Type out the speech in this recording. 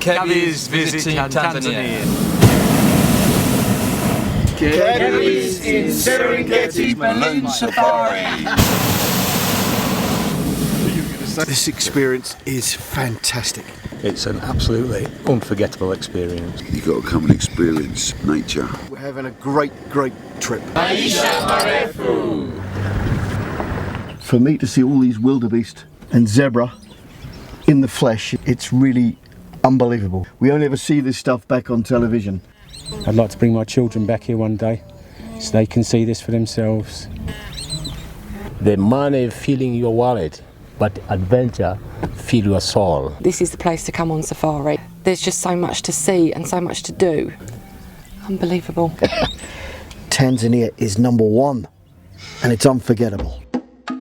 Kevis visiting Tanzania. Kevis in Serengeti balloon safari. This experience is fantastic. It's an absolutely unforgettable experience. You've got to come and experience nature. We're having a great trip. For me to see all these wildebeest and zebra in the flesh, it's really unbelievable. We only ever see this stuff back on television. I'd like to bring my children back here one day so they can see this for themselves. The money filling your wallet, but adventure fill your soul. This is the place to come on safari. There's just so much to see and so much to do. Unbelievable. Tanzania is #1 and it's unforgettable.